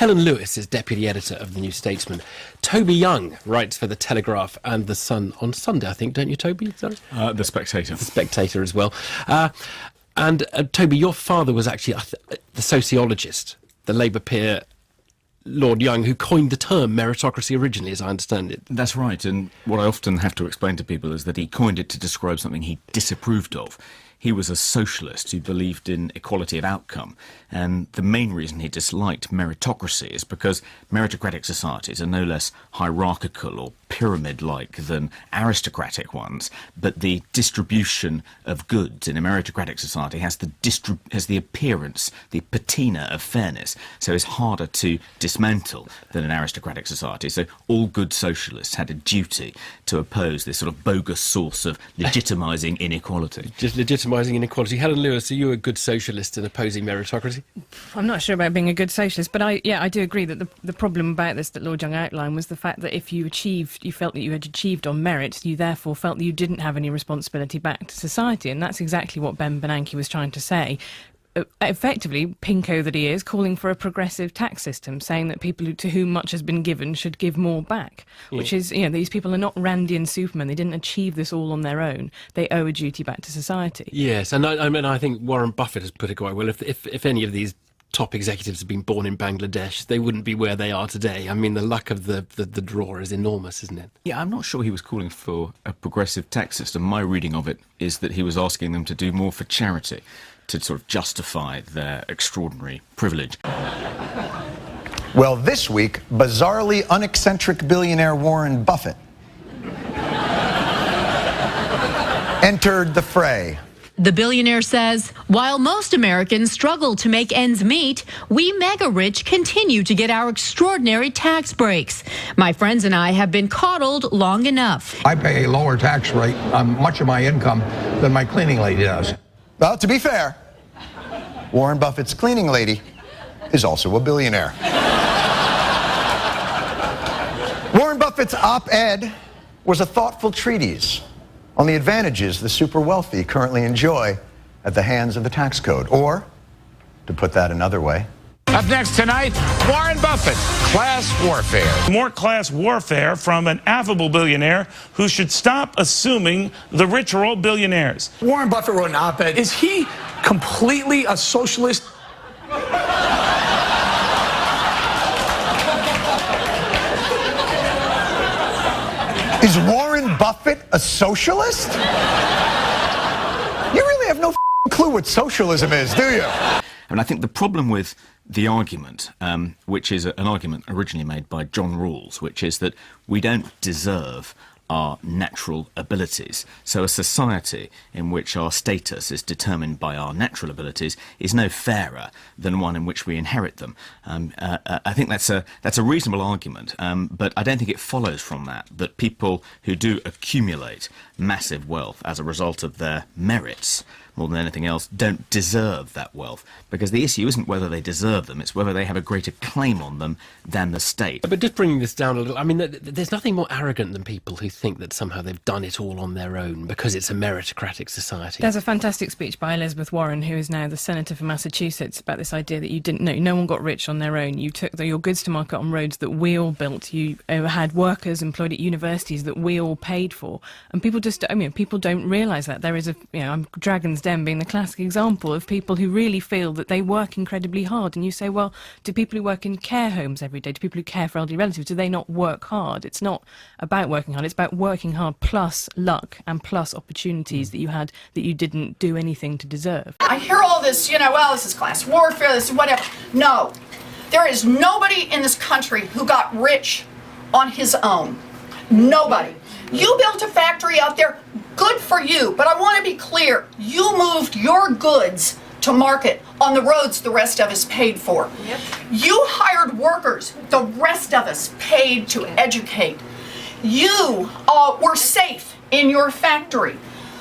Helen Lewis is deputy editor of The New Statesman. Toby Young writes for The Telegraph and The Sun on Sunday, I think, don't you, Toby? Sorry? The Spectator. The Spectator as well. And Toby, your father was actually the sociologist, the Labour peer Lord Young, who coined the term meritocracy originally, as I understand it. That's right, and what I often have to explain to people is that he coined it to describe something he disapproved of. He was a socialist who believed in equality of outcome, and the main reason he disliked meritocracy is because meritocratic societies are no less hierarchical or pyramid-like than aristocratic ones, but the distribution of goods in a meritocratic society has the appearance, the patina of fairness, so it's harder to dismantle than an aristocratic society. So all good socialists had a duty to oppose this sort of bogus source of legitimising inequality. Just legitimising inequality. Helen Lewis, are you a good socialist in opposing meritocracy? I'm not sure about being a good socialist, but I do agree that the problem about this that Lord Young outlined was the fact that if you felt that you had achieved on merit, you therefore felt that you didn't have any responsibility back to society, and that's exactly what Ben Bernanke was trying to say. Effectively, pinko that he is, calling for a progressive tax system, saying that people to whom much has been given should give more back, which is, these people are not Randian supermen. They didn't achieve this all on their own. They owe a duty back to society. Yes, and I think Warren Buffett has put it quite well. If any of these top executives had been born in Bangladesh, they wouldn't be where they are today. I mean, the luck of the draw is enormous, isn't it? Yeah, I'm not sure he was calling for a progressive tax system. My reading of it is that he was asking them to do more for charity, to sort of justify their extraordinary privilege. Well, this week, bizarrely uneccentric billionaire Warren Buffett entered the fray. The billionaire says, while most Americans struggle to make ends meet, we mega-rich continue to get our extraordinary tax breaks. My friends and I have been coddled long enough. I pay a lower tax rate on much of my income than my cleaning lady does. Well, to be fair, Warren Buffett's cleaning lady is also a billionaire. Warren Buffett's op-ed was a thoughtful treatise on the advantages the super wealthy currently enjoy at the hands of the tax code. Or, to put that another way, up next tonight, Warren Buffett, class warfare. More class warfare from an affable billionaire who should stop assuming the rich are all billionaires. Warren Buffett wrote an op-ed. Is he completely a socialist? Is Warren Buffett a socialist? You really have no clue what socialism is, do you? And I think the problem with the argument, which is an argument originally made by John Rawls, which is that we don't deserve our natural abilities. So a society in which our status is determined by our natural abilities is no fairer than one in which we inherit them. I think that's a reasonable argument, but I don't think it follows from that people who do accumulate massive wealth as a result of their merits more than anything else don't deserve that wealth, because the issue isn't whether they deserve them, it's whether they have a greater claim on them than the state. But just bringing this down a little, I mean, there's nothing more arrogant than people who think that somehow they've done it all on their own because it's a meritocratic society. There's a fantastic speech by Elizabeth Warren, who is now the senator for Massachusetts, about this idea that you didn't know, no one got rich on their own. You took your goods to market on roads that we all built. You had workers employed at universities that we all paid for. And people just, people don't realise that. There is Dragon's Den being the classic example of people who really feel that they work incredibly hard. And you say, well, do people who work in care homes every day, do people who care for elderly relatives, do they not work hard? It's not about working hard, it's about working hard plus luck and plus opportunities that you had that you didn't do anything to deserve. I hear all this, this is class warfare, this is whatever. No, there is nobody in this country who got rich on his own. Nobody. You built a factory out there, good for you, but I want to be clear, you moved your goods to market on the roads the rest of us paid for. Yep. You hired workers, the rest of us paid to educate. You were safe in your factory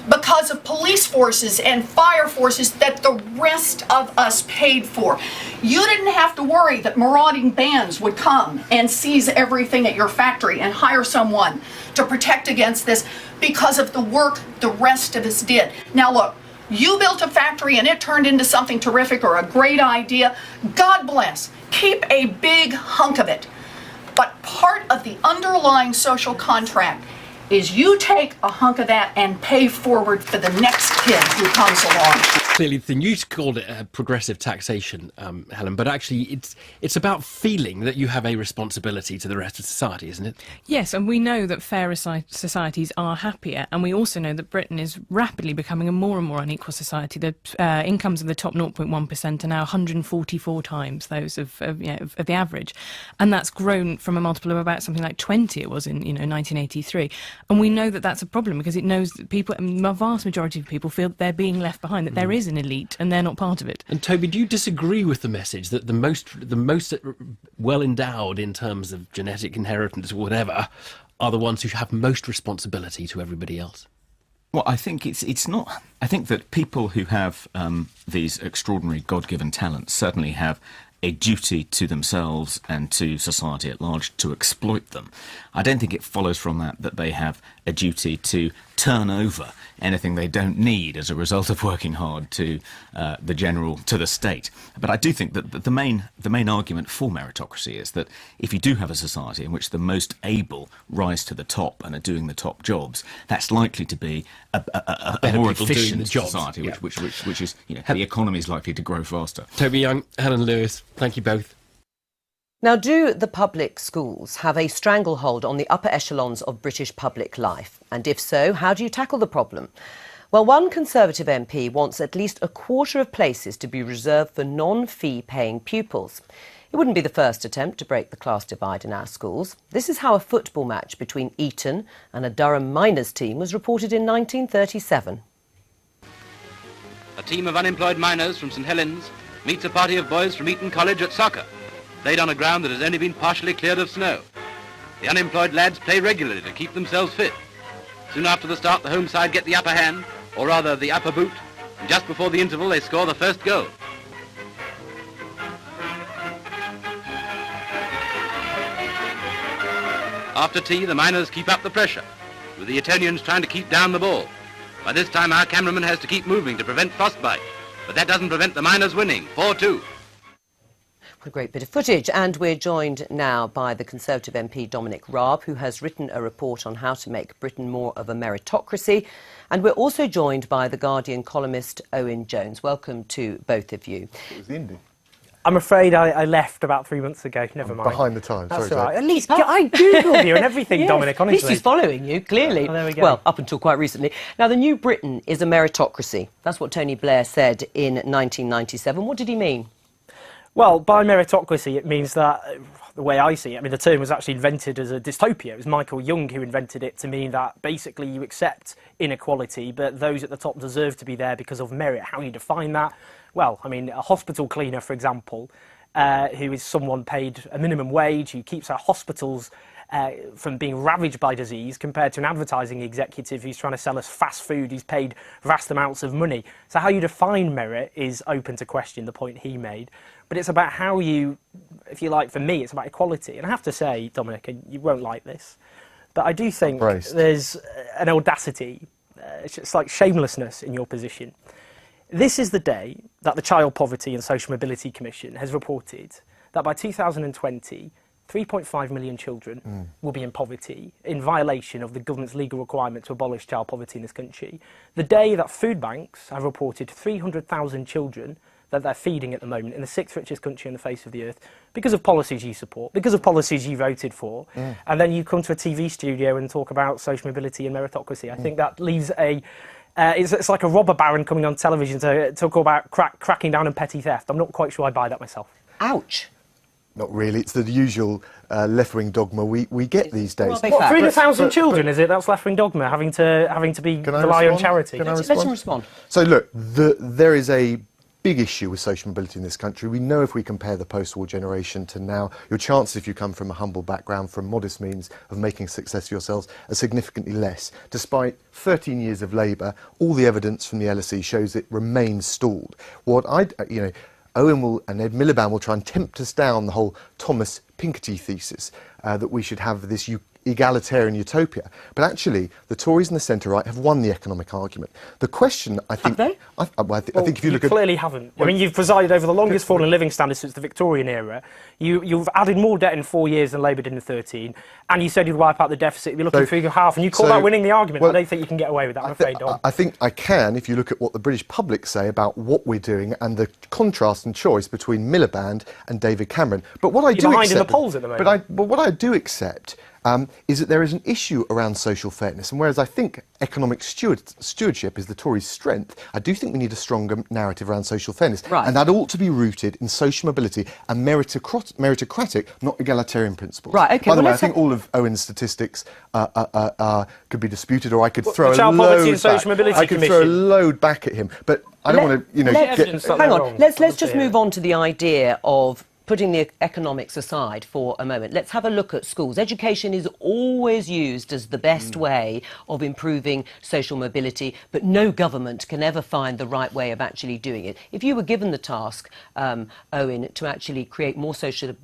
because of police forces and fire forces that the rest of us paid for. You didn't have to worry that marauding bands would come and seize everything at your factory and hire someone to protect against this because of the work the rest of us did. Now look, You built a factory and it turned into something terrific or a great idea. God bless. Keep a big hunk of it. But part of the underlying social contract is you take a hunk of that and pay forward for the next kid who comes along. Clearly, the news called it progressive taxation, Helen, but actually it's about feeling that you have a responsibility to the rest of society, isn't it? Yes, and we know that fairer societies are happier, and we also know that Britain is rapidly becoming a more and more unequal society. The incomes of the top 0.1% are now 144 times those of the average, and that's grown from a multiple of about something like 20 it was in 1983. And we know that that's a problem because it knows that people, a vast majority of people, feel that they're being left behind, that there is an elite and they're not part of it. And Toby, do you disagree with the message that the most well endowed in terms of genetic inheritance or whatever are the ones who have most responsibility to everybody else? Well, I think it's not. I think that people who have these extraordinary God-given talents certainly have a duty to themselves and to society at large to exploit them. I don't think it follows from that they have a duty to turn over anything they don't need as a result of working hard to the state. But I do think that the main argument for meritocracy is that if you do have a society in which the most able rise to the top and are doing the top jobs, that's likely to be a more efficient society, which is the economy is likely to grow faster. Toby Young, Helen Lewis, thank you both. Now, do the public schools have a stranglehold on the upper echelons of British public life? And if so, how do you tackle the problem? Well, one Conservative MP wants at least a quarter of places to be reserved for non-fee paying pupils. It wouldn't be the first attempt to break the class divide in our schools. This is how a football match between Eton and a Durham miners team was reported in 1937. A team of unemployed miners from St Helens meets a party of boys from Eton College at soccer, played on a ground that has only been partially cleared of snow. The unemployed lads play regularly to keep themselves fit. Soon after the start, the home side get the upper hand, or rather the upper boot, and just before the interval they score the first goal. After tea, the miners keep up the pressure, with the Etonians trying to keep down the ball. By this time, our cameraman has to keep moving to prevent frostbite, but that doesn't prevent the miners winning, 4-2. What a great bit of footage. And we're joined now by the Conservative MP Dominic Raab, who has written a report on how to make Britain more of a meritocracy. And we're also joined by the Guardian columnist Owen Jones. Welcome to both of you. It was Indy. I'm afraid I left about 3 months ago. Never mind. Behind the times. That's sorry, all right. At least I googled you and everything, yes, Dominic, honestly. At least he's following you, clearly. Oh, there we go. Well, up until quite recently. Now, the new Britain is a meritocracy. That's what Tony Blair said in 1997. What did he mean? Well, by meritocracy, it means that, the way I see it, I mean, the term was actually invented as a dystopia. It was Michael Young who invented it to mean that basically you accept inequality, but those at the top deserve to be there because of merit. How you define that? Well, I mean, a hospital cleaner, for example, who is someone paid a minimum wage, who keeps our hospitals from being ravaged by disease, compared to an advertising executive who's trying to sell us fast food, who's paid vast amounts of money. So how you define merit is open to question, the point he made. But it's about how you, if you like, for me, it's about equality. And I have to say, Dominic, and you won't like this, but I do think there's an audacity, it's like shamelessness in your position. This is the day that the Child Poverty and Social Mobility Commission has reported that by 2020, 3.5 million children will be in poverty in violation of the government's legal requirement to abolish child poverty in this country. The day that food banks have reported 300,000 children that they're feeding at the moment in the 6th richest country on the face of the earth because of policies you support, because of policies you voted for, and then you come to a TV studio and talk about social mobility and meritocracy. I think that leaves a... it's like a robber baron coming on television to talk about cracking down on petty theft. I'm not quite sure I buy that myself. Ouch. Not really. It's the usual left-wing dogma we get these days. What, 300,000 children, is it? That's left-wing dogma, having to rely on charity. Can I respond? Let him respond. So look, there is a big issue with social mobility in this country. We know if we compare the post-war generation to now, your chances, if you come from a humble background, from modest means of making success of yourselves, are significantly less. Despite 13 years of Labour, all the evidence from the LSE shows it remains stalled. Owen and Ed Miliband will try and tempt us down the whole Thomas Piketty thesis that we should have this egalitarian utopia. But actually, the Tories and the centre-right have won the economic argument. The question, I think... Have they? I think if you look at... clearly haven't. I mean, you've presided over the longest fall in living standards since the Victorian era. You've added more debt in 4 years than Labour did in 13, and you said you'd wipe out the deficit. You're looking through half, and you call that winning the argument. Well, I don't think you can get away with that, I'm afraid, Dom. I think I can if you look at what the British public say about what we're doing and the contrast and choice between Miliband and David Cameron. But what I do behind accept, in the polls at the moment. But what I do accept is that there is an issue around social fairness. And whereas I think economic stewardship is the Tories' strength, I do think we need a stronger narrative around social fairness. Right. And that ought to be rooted in social mobility and meritocratic, not egalitarian principles. Right, okay. By the way, I think all of Owen's statistics could be disputed, or I could throw a Child Poverty load and Social Mobility I could throw a load back at him. But I don't want to, you know... Hang on. Let's just move on to the idea of putting the economics aside for a moment. Let's have a look at schools. Education is always used as the best way of improving social mobility, but no government can ever find the right way of actually doing it. If you were given the task, Owen, to actually create more social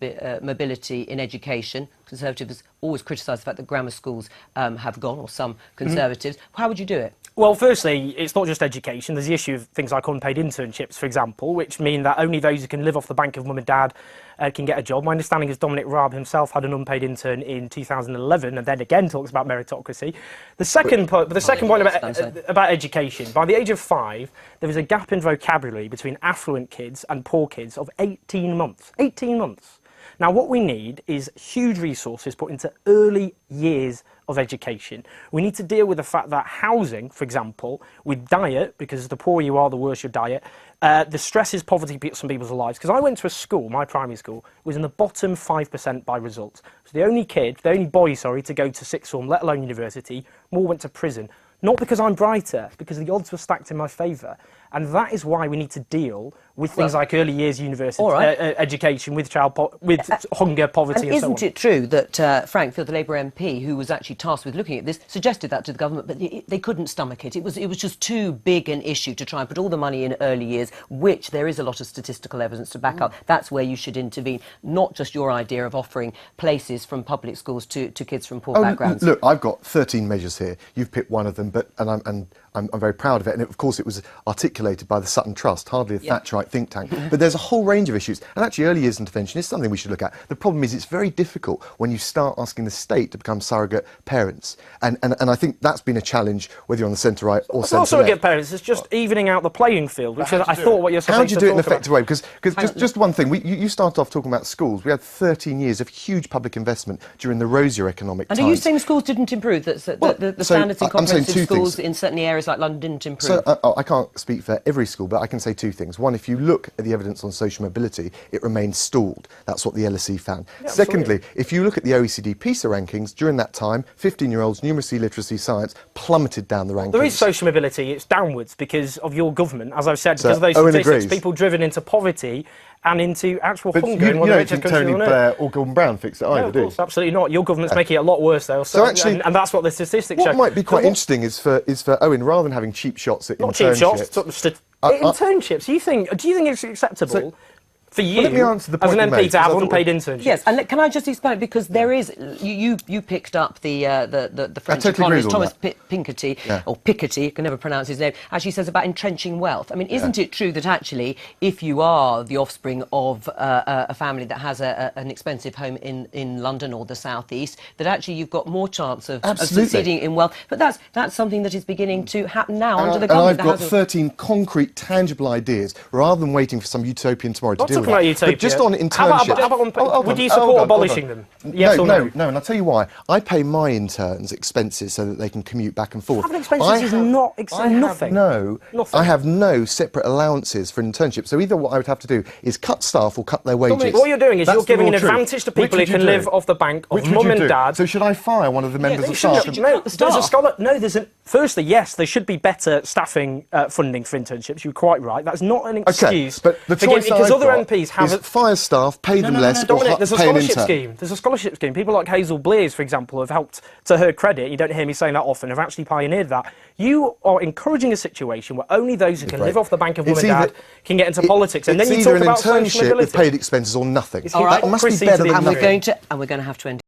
mobility in education, Conservatives always criticise the fact that grammar schools have gone, or some Conservatives, how would you do it? Well, firstly, it's not just education. There's the issue of things like unpaid internships, for example, which mean that only those who can live off the bank of mum and dad can get a job. My understanding is Dominic Raab himself had an unpaid intern in 2011, and then again talks about meritocracy. The second point about education, by the age of 5, there is a gap in vocabulary between affluent kids and poor kids of 18 months. 18 months. Now, what we need is huge resources put into early years of education. We need to deal with the fact that housing, for example, with diet, because the poorer you are, the worse your diet, the stress is poverty some people's lives. Because I went to a school, my primary school, was in the bottom 5% by results. So the only boy, to go to sixth form, let alone university, more went to prison. Not because I'm brighter, because the odds were stacked in my favour. And that is why we need to deal with things like early years university education, with hunger, poverty, and so on. Isn't it true that Frank Field, the Labour MP, who was actually tasked with looking at this, suggested that to the government, but they couldn't stomach it. It was just too big an issue to try and put all the money in early years, which there is a lot of statistical evidence to back up. That's where you should intervene, not just your idea of offering places from public schools to kids from poor backgrounds. Look, I've got 13 measures here. You've picked one of them, I'm very proud of it, and of course it was articulated by the Sutton Trust, hardly a Thatcherite think tank. But there's a whole range of issues, and actually early years intervention is something we should look at. The problem is it's very difficult when you start asking the state to become surrogate parents, and I think that's been a challenge, whether you're on the centre-right or centre-left. It's not surrogate parents, it's just evening out the playing field, which I thought what you're saying. How do you do it in an effective way? Because just one thing, you started off talking about schools. We had 13 years of huge public investment during the rosier economic times. And are you saying schools didn't improve, that the standards in comprehensive schools in certain areas like London didn't improve? So I can't speak for every school, but I can say two things. One, if you look at the evidence on social mobility, it remains stalled. That's what the LSE found. Yeah, secondly, if you look at the OECD PISA rankings, during that time, 15-year-olds, numeracy, literacy, science plummeted down the rankings. There is social mobility, it's downwards because of your government, as I've said, because of those statistics, people driven into poverty and into actual hunger. You don't think Tony Blair or Gordon Brown fixed it either, do you? Absolutely not. Your government's making it a lot worse, though. So actually, and that's what the statistics show. What might be quite interesting is for Owen, rather than having cheap shots at internships... internships, do you think it's acceptable for you, let me answer the point as an MP, to have unpaid internships? Yes, and can I just explain, because there is, you picked up the French economist Thomas Piketty, or Piketty, you can never pronounce his name, actually says about entrenching wealth. I mean, isn't it true that actually, if you are the offspring of a family that has an expensive home in London or the South East, that actually you've got more chance of succeeding in wealth? But that's something that is beginning to happen now under the government. And I've got 13 concrete, tangible ideas, rather than waiting for some utopian tomorrow to deal with. But just on internships... Would you support abolishing them? Yes or no? No, and I'll tell you why. I pay my interns expenses so that they can commute back and forth. Having expenses is not nothing. I have no separate allowances for internships. So either what I would have to do is cut staff or cut their wages. Dominic, what you're doing is you're giving an advantage to people who can live off the bank of mum and dad. So should I fire one of the members of staff? Firstly, yes, there should be better staffing funding for internships. You're quite right. That's not an excuse. But the choice because other MPs have fire staff, pay them less, Dominic, there's a pay an scholarship intern. scheme. There's a scholarship scheme. People like Hazel Blears, for example, have helped, to her credit, you don't hear me saying that often, have actually pioneered that. You are encouraging a situation where only those who can live off the bank of mum and dad can get into politics. And then you talk about social mobility. It's either an internship with paid expenses or nothing. All right, that must be better than and nothing. we're going to have to end